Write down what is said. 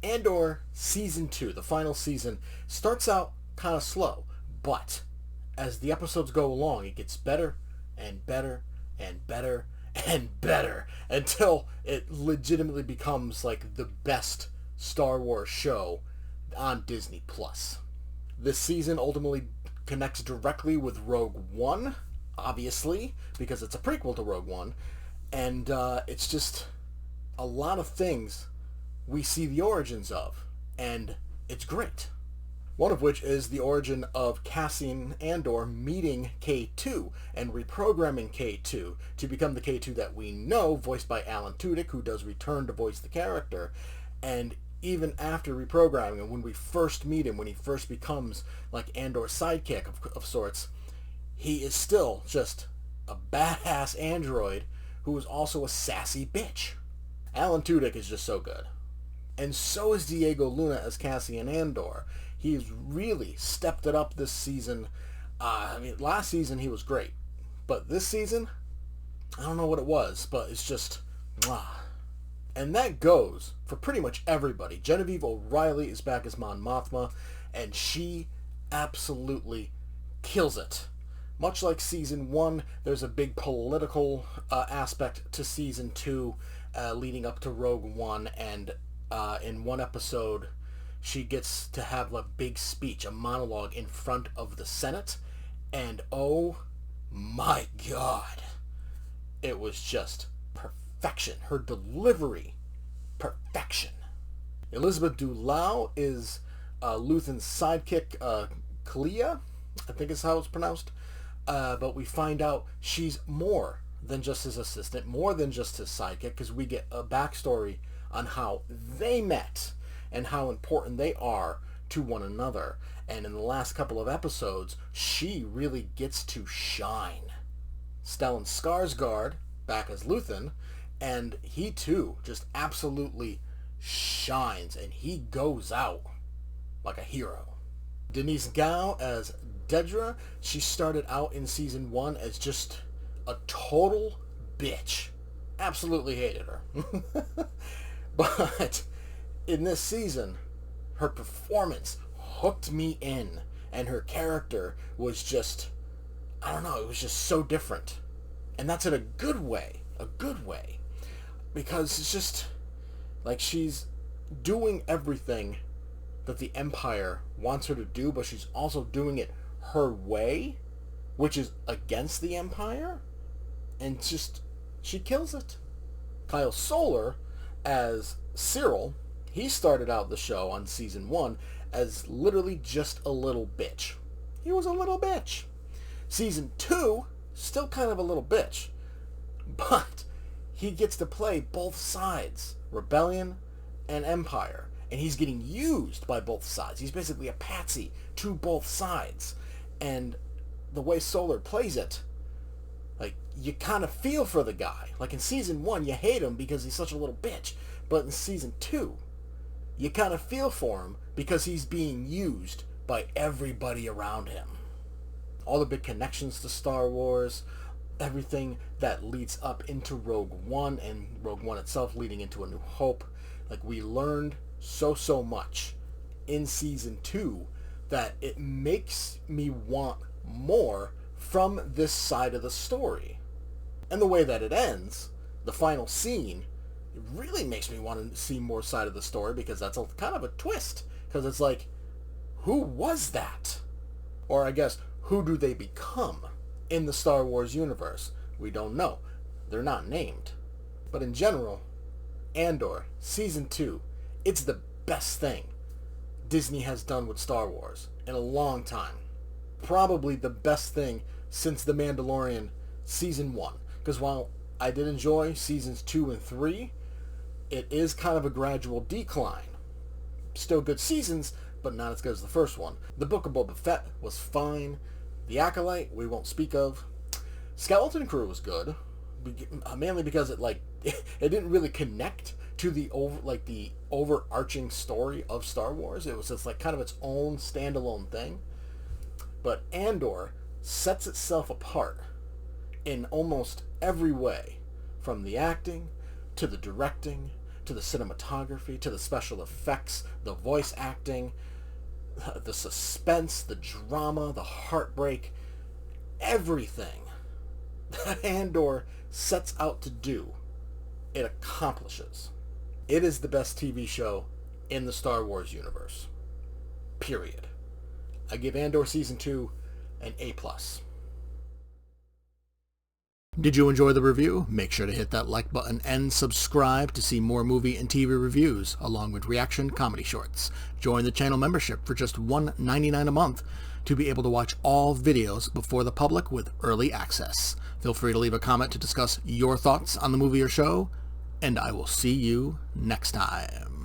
Andor Season 2, the final season, starts out kind of slow, but as the episodes go along, it gets better and better and better and better until it legitimately becomes like the best Star Wars show on Disney Plus. This season ultimately connects directly with Rogue One, obviously, because it's a prequel to Rogue One, and it's just a lot of things we see the origins of, and it's great. One of which is the origin of Cassian Andor meeting K2 and reprogramming K2 to become the K2 that we know, voiced by Alan Tudyk, who does return to voice the character. And even after reprogramming, and when we first meet him, when he first becomes like Andor's sidekick of sorts, he is still just a badass android who is also a sassy bitch. Alan Tudyk is just so good. And so is Diego Luna as Cassian Andor. He's really stepped it up this season. Last season he was great. But this season, I don't know what it was, but it's just, mwah. And that goes for pretty much everybody. Genevieve O'Reilly is back as Mon Mothma, and she absolutely kills it. Much like Season 1, there's a big political aspect to Season 2 leading up to Rogue One, and in one episode, she gets to have a big speech, a monologue in front of the Senate, and oh my god, it was just perfection. Her delivery, perfection. Elizabeth Dulau is Luthen's sidekick, Kalia, I think is how it's pronounced, but we find out she's more than just his assistant, more than just his sidekick, because we get a backstory on how they met and how important they are to one another. And in the last couple of episodes, she really gets to shine. Stellan Skarsgård, back as Luthen, and he too just absolutely shines, and he goes out like a hero. Denise Gao as Dedra, she started out in Season 1 as just a total bitch. Absolutely hated her. But in this season, her performance hooked me in, and her character was just, I don't know, it was just so different. And that's in a good way, because it's just like she's doing everything that the Empire wants her to do, but she's also doing it her way, which is against the Empire, and just, she kills it. Kyle Soller as Cyril, he started out the show on Season 1 as literally just a little bitch. He was a little bitch. Season 2, still kind of a little bitch, but he gets to play both sides, Rebellion and Empire, and he's getting used by both sides. He's basically a patsy to both sides, and the way Solar plays it, like, you kind of feel for the guy. Like in Season 1, you hate him because he's such a little bitch, but in Season 2, you kind of feel for him because he's being used by everybody around him. All the big connections to Star Wars, everything that leads up into Rogue One, and Rogue One itself leading into A New Hope. Like, we learned so much in Season 2 that it makes me want more from this side of the story. And the way that it ends, the final scene, it really makes me want to see more side of the story, because that's kind of a twist. Because it's like, who was that? Or I guess, who do they become in the Star Wars universe? We don't know. They're not named. But in general, Andor, Season 2, it's the best thing Disney has done with Star Wars in a long time. Probably the best thing since The Mandalorian Season 1. Because while I did enjoy Seasons 2 and 3, it is kind of a gradual decline. Still good seasons, but not as good as the first one. The Book of Boba Fett was fine. The Acolyte, we won't speak of. Skeleton Crew was good, mainly because it didn't really connect to the overarching story of Star Wars. It was just like kind of its own standalone thing. But Andor sets itself apart in almost every way, from the acting to the directing to the cinematography, to the special effects, the voice acting, the suspense, the drama, the heartbreak, everything that Andor sets out to do, it accomplishes. It is the best TV show in the Star Wars universe. Period. I give Andor Season 2 an A+. Did you enjoy the review? Make sure to hit that like button and subscribe to see more movie and TV reviews, along with reaction comedy shorts. Join the channel membership for just $1.99 a month to be able to watch all videos before the public with early access. Feel free to leave a comment to discuss your thoughts on the movie or show, and I will see you next time.